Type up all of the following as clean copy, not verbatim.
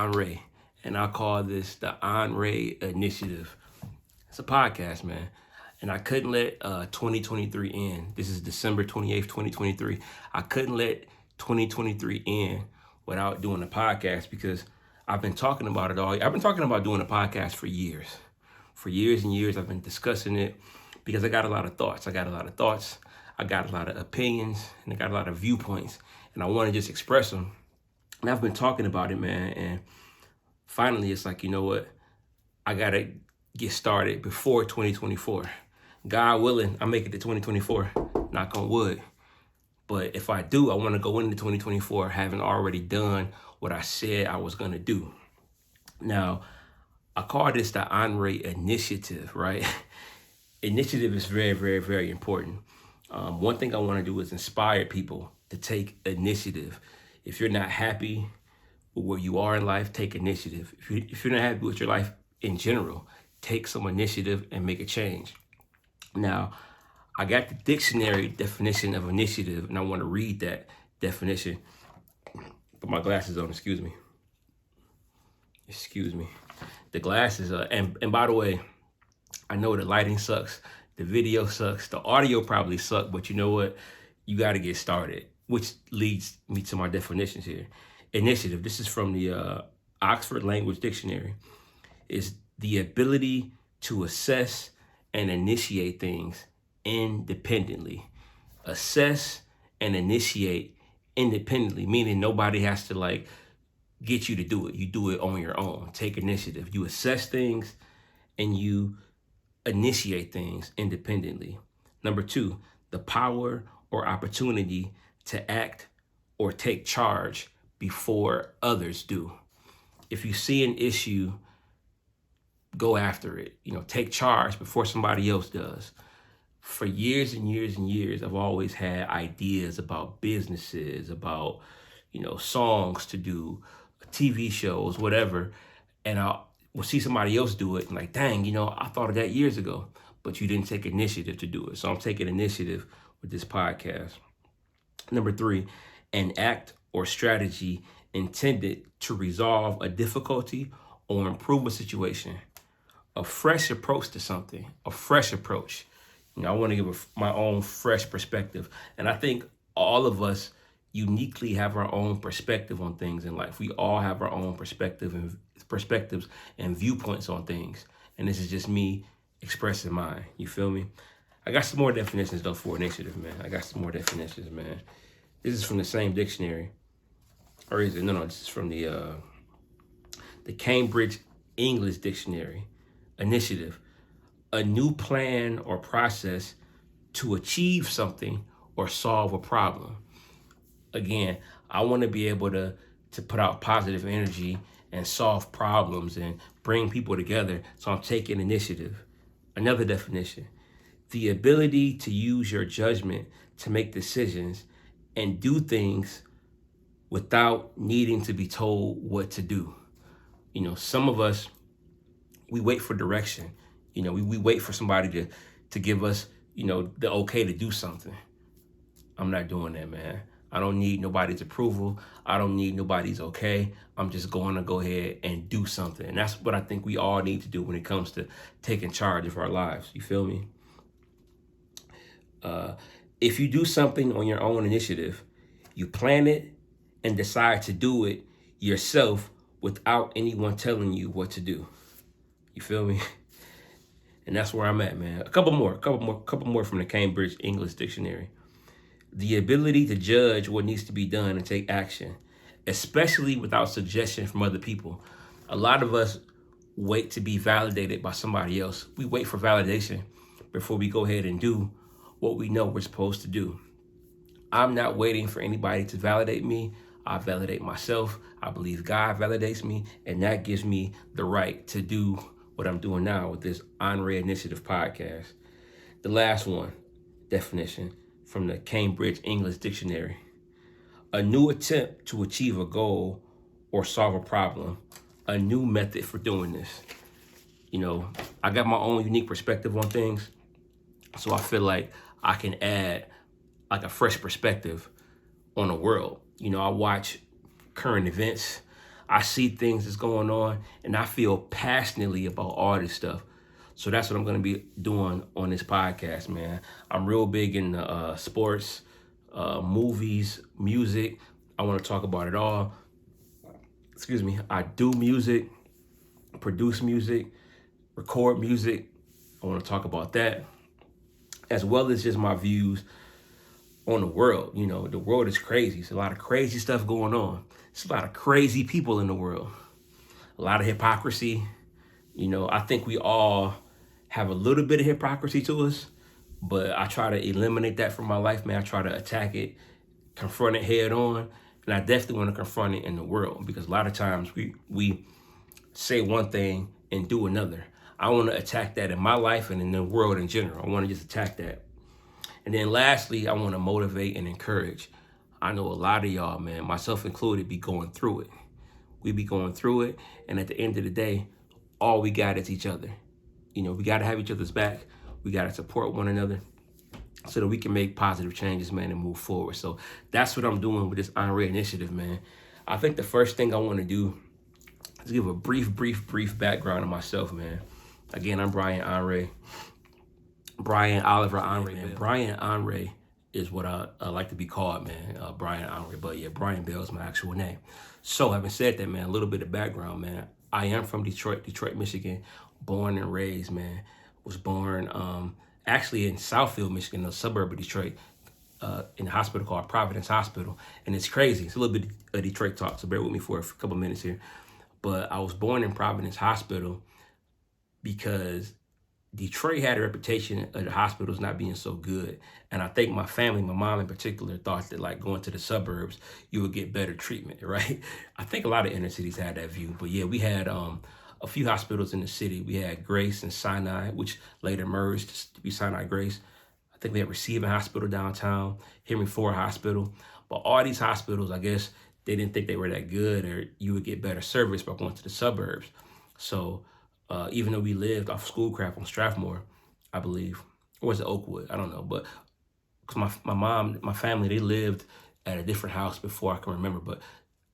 Onrea, and I call this the Onrea Initiative. It's a podcast, man. And I couldn't let 2023 end. This is December 28th, 2023. I couldn't let 2023 end without doing a podcast because I've been talking about it all. I've been talking about doing a podcast for years. For years and years, I've been discussing it because I got a lot of thoughts. I got a lot of opinions, and I got a lot of viewpoints, and I want to just express them. And I've been talking about it, man, and finally it's like, you know what? I got to get started before 2024. God willing, I make it to 2024, knock on wood. But if I do, I want to go into 2024 having already done what I said I was going to do. Now, I call this the Onrea Initiative, right? Initiative is very, very, very important. One thing I want to do is inspire people to take initiative. If you're not happy with where you are in life, take initiative. If you're not happy with your life in general, take some initiative and make a change. Now, I got the dictionary definition of initiative, and I want to read that definition. Put my glasses on, excuse me. The glasses, and by the way, I know the lighting sucks, the video sucks, the audio probably sucks, but you know what? You got to get started, which leads me to my definitions here. Initiative, this is from the Oxford Language Dictionary, is the ability to assess and initiate things independently. Assess and initiate independently, meaning nobody has to get you to do it. You do it on your own. Take initiative. You assess things and you initiate things independently. Number 2, the power or opportunity to act or take charge before others do. If you see an issue, go after it. Take charge before somebody else does. For years and years and years, I've always had ideas about businesses, about, songs to do, TV shows, whatever. And I will see somebody else do it and dang, I thought of that years ago, but you didn't take initiative to do it. So I'm taking initiative with this podcast. Number 3, an act or strategy intended to resolve a difficulty or improve a situation. A fresh approach to something, a fresh approach. I want to give my own fresh perspective. And I think all of us uniquely have our own perspective on things in life. We all have our own perspectives and viewpoints on things. And this is just me expressing mine. You feel me? I got some more definitions though for initiative, man. This is from the same dictionary. Or is it? No, this is from the Cambridge English Dictionary. Initiative, a new plan or process to achieve something or solve a problem. Again, I want to be able to put out positive energy and solve problems and bring people together. So I'm taking initiative. Another definition, the ability to use your judgment to make decisions and do things without needing to be told what to do. Some of us, we wait for direction. We wait for somebody to give us, the okay to do something. I'm not doing that, man. I don't need nobody's approval. I don't need nobody's okay. I'm just going to go ahead and do something. And that's what I think we all need to do when it comes to taking charge of our lives. You feel me? If you do something on your own initiative, you plan it and decide to do it yourself without anyone telling you what to do. You feel me? And that's where I'm at, man. A couple more from the Cambridge English Dictionary. The ability to judge what needs to be done and take action, especially without suggestion from other people. A lot of us wait to be validated by somebody else. We wait for validation before we go ahead and do what we know we're supposed to do. I'm not waiting for anybody to validate me. I validate myself. I believe God validates me, and that gives me the right to do what I'm doing now with this Onrea Initiative podcast. The last one, definition from the Cambridge English Dictionary. A new attempt to achieve a goal or solve a problem. A new method for doing this. I got my own unique perspective on things, so I feel like I can add a fresh perspective on the world. I watch current events. I see things that's going on, and I feel passionately about all this stuff. So that's what I'm going to be doing on this podcast, man. I'm real big in sports, movies, music. I want to talk about it all. Excuse me. I do music, produce music, record music. I want to talk about that, as well as just my views on the world. You know, the world is crazy. It's a lot of crazy stuff going on. It's a lot of crazy people in the world. A lot of hypocrisy. You know, I think we all have a little bit of hypocrisy to us, but I try to eliminate that from my life, man. I try to attack it, confront it head on, and I definitely want to confront it in the world, because a lot of times we say one thing and do another. I want to attack that in my life and in the world in general. I want to just attack that. And then lastly, I want to motivate and encourage. I know a lot of y'all, man, myself included, be going through it. We be going through it, and at the end of the day, all we got is each other. You know, we got to have each other's back. We got to support one another so that we can make positive changes, man, and move forward. So that's what I'm doing with this Onrea Initiative, man. I think the first thing I want to do is give a brief background of myself, man. Again, I'm Brian Onrea. Brian Oliver Onrea, man. Brian Onrea is what I like to be called, man. Brian Onrea. But yeah, Brian Bell is my actual name. So having said that, man, a little bit of background, man. I am from Detroit, Michigan, born and raised, man. Was born actually in Southfield, Michigan, a suburb of Detroit, in a hospital called Providence Hospital. And it's crazy. It's a little bit of Detroit talk, so bear with me for a couple minutes here. But I was born in Providence Hospital because Detroit had a reputation of the hospitals not being so good. And I think my family, my mom in particular, thought that like going to the suburbs, you would get better treatment, right? I think a lot of inner cities had that view. But yeah, we had a few hospitals in the city. We had Grace and Sinai, which later merged to be Sinai Grace. I think we had Receiving Hospital downtown, Henry Ford Hospital. But all these hospitals, I guess, they didn't think they were that good, or you would get better service by going to the suburbs. So even though we lived off Schoolcraft on Strathmore, I believe, or was it Oakwood? I don't know. But because my mom, my family, they lived at a different house before I can remember. But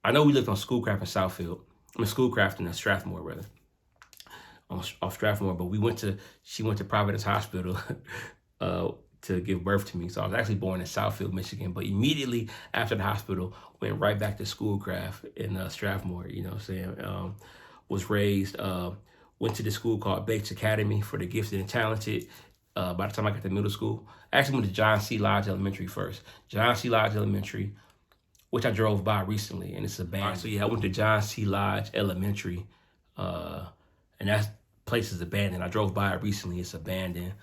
I know we lived on Schoolcraft in Southfield. I mean, Schoolcraft in Strathmore, rather. Off Strathmore. But she went to Providence Hospital to give birth to me. So I was actually born in Southfield, Michigan. But immediately after the hospital, went right back to Schoolcraft in Strathmore, you know what I'm saying? Was raised... went to this school called Bates Academy for the Gifted and Talented. By the time I got to middle school, I actually went to John C. Lodge Elementary first. John C. Lodge Elementary, which I drove by recently, and it's abandoned. So yeah, I went to John C. Lodge Elementary, and that place is abandoned. I drove by it recently, it's abandoned.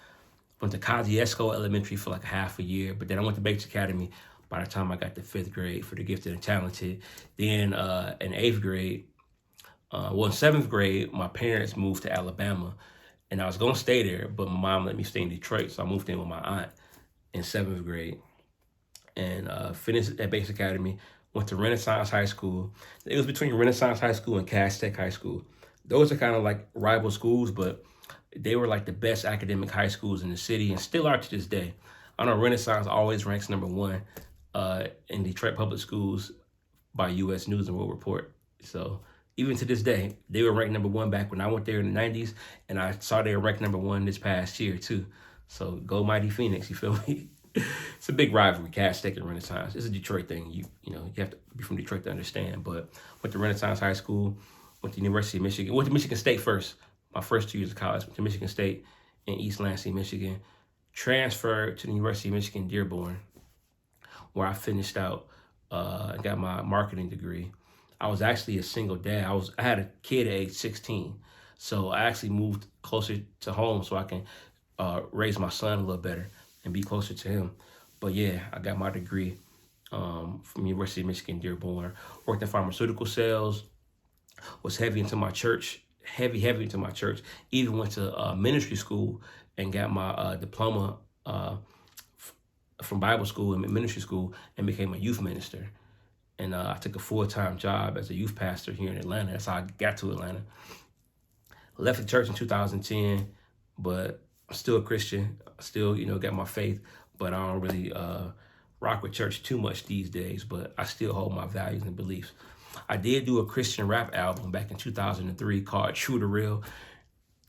Went to Kosciuszko Elementary for like half a year, but then I went to Bates Academy by the time I got to 5th grade for the Gifted and Talented. Then in 8th grade, in 7th grade, my parents moved to Alabama, and I was going to stay there, but my mom let me stay in Detroit, so I moved in with my aunt in 7th grade and finished at Bates Academy, went to Renaissance High School. It was between Renaissance High School and Cass Tech High School. Those are kind of like rival schools, but they were like the best academic high schools in the city and still are to this day. I know Renaissance always ranks #1 in Detroit public schools by U.S. News and World Report. So even to this day, they were ranked #1 back when I went there in the 90s, and I saw they were ranked #1 this past year too. So go Mighty Phoenix, you feel me? It's a big rivalry, Cass Tech and Renaissance. It's a Detroit thing. You know, you have to be from Detroit to understand. But went to Renaissance High School, went to the University of Michigan, went to Michigan State first. My first 2 years of college, went to Michigan State in East Lansing, Michigan. Transferred to the University of Michigan, Dearborn, where I finished out and got my marketing degree. I was actually a single dad. I had a kid at age 16. So I actually moved closer to home so I can raise my son a little better and be closer to him. But yeah, I got my degree from University of Michigan, Dearborn. Worked in pharmaceutical sales, was heavy into my church, heavy into my church. Even went to ministry school and got my diploma from Bible school and ministry school and became a youth minister. And I took a full-time job as a youth pastor here in Atlanta. That's how I got to Atlanta. Left the church in 2010, but I'm still a Christian. I still, got my faith, but I don't really rock with church too much these days, but I still hold my values and beliefs. I did do a Christian rap album back in 2003 called True to Real.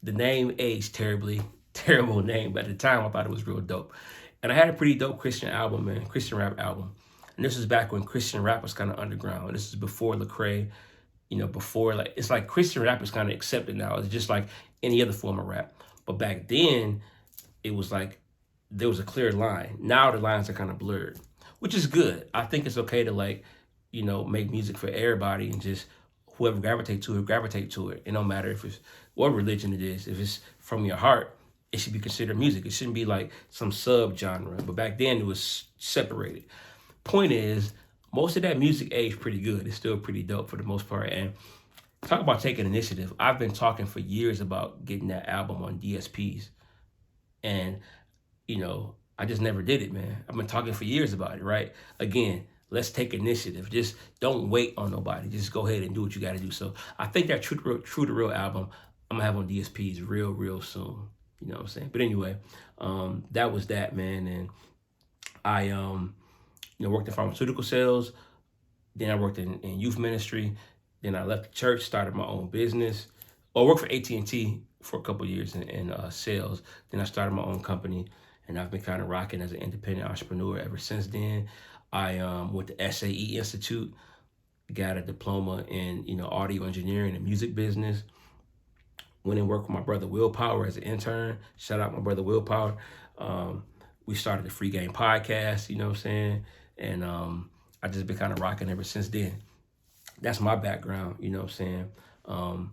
The name aged terribly, terrible name, but at the time I thought it was real dope. And I had a pretty dope Christian album, man, Christian rap album. And this was back when Christian rap was kind of underground. This is before Lecrae, before, like, it's like Christian rap is kind of accepted now. It's just like any other form of rap. But back then, it was like there was a clear line. Now the lines are kind of blurred, which is good. I think it's okay to, like, make music for everybody, and just whoever gravitate to it. It don't matter if it's what religion it is. If it's from your heart, it should be considered music. It shouldn't be like some sub-genre. But back then it was separated. Point is, most of that music aged pretty good. It's still pretty dope for the most part. And talk about taking initiative. I've been talking for years about getting that album on DSPs. And, I just never did it, man. I've been talking for years about it, right? Again, let's take initiative. Just don't wait on nobody. Just go ahead and do what you got to do. So I think that True to Real album, I'm going to have on DSPs real soon. You know what I'm saying? But anyway, that was that, man. And I, worked in pharmaceutical sales. Then I worked in youth ministry. Then I left the church, started my own business. I worked for AT&T for a couple of years in sales. Then I started my own company, and I've been kind of rocking as an independent entrepreneur ever since then. I went to SAE Institute, got a diploma in audio engineering and music business. Went and worked with my brother Willpower as an intern. Shout out my brother Willpower. We started the Free Game podcast, you know what I'm saying? And I just been kind of rocking ever since then. That's my background, you know what I'm saying?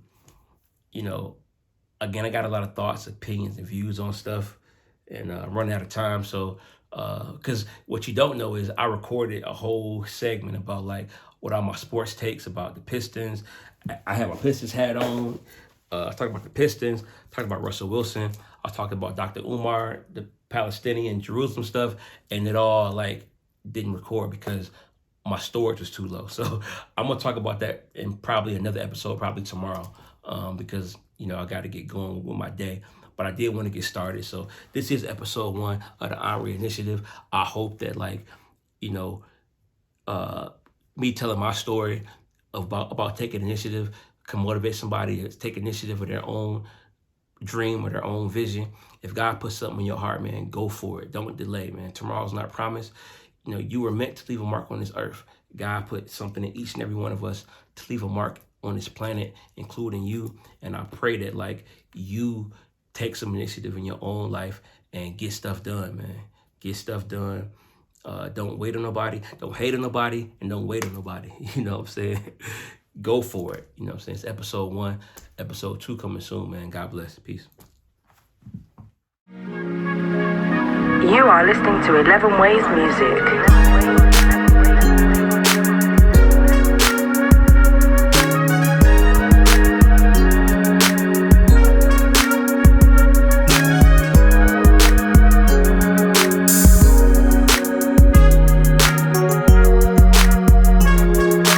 Again, I got a lot of thoughts, opinions, and views on stuff, and I'm running out of time. So, because what you don't know is I recorded a whole segment about like what all my sports takes about the Pistons. I have my Pistons hat on. I was talking about the Pistons, talking about Russell Wilson. I was talking about Dr. Umar, the Palestinian Jerusalem stuff, and it all like didn't record because my storage was too low. So I'm gonna talk about that in probably another episode, probably tomorrow, because I got to get going with my day. But I did want to get started. So this is episode 1 of the Onrea Initiative. I hope that me telling my story about taking initiative can motivate somebody to take initiative of their own dream or their own vision. If God puts something in your heart, man, go for it. Don't delay, man. Tomorrow's not promised. You were meant to leave a mark on this earth. God put something in each and every one of us to leave a mark on this planet, including you. And I pray that you take some initiative in your own life and get stuff done, man. Get stuff done. Don't wait on nobody. Don't hate on nobody, and don't wait on nobody. You know what I'm saying? Go for it. You know what I'm saying? It's episode 1. Episode 2 coming soon, man. God bless. Peace. You are listening to 11 Ways Music.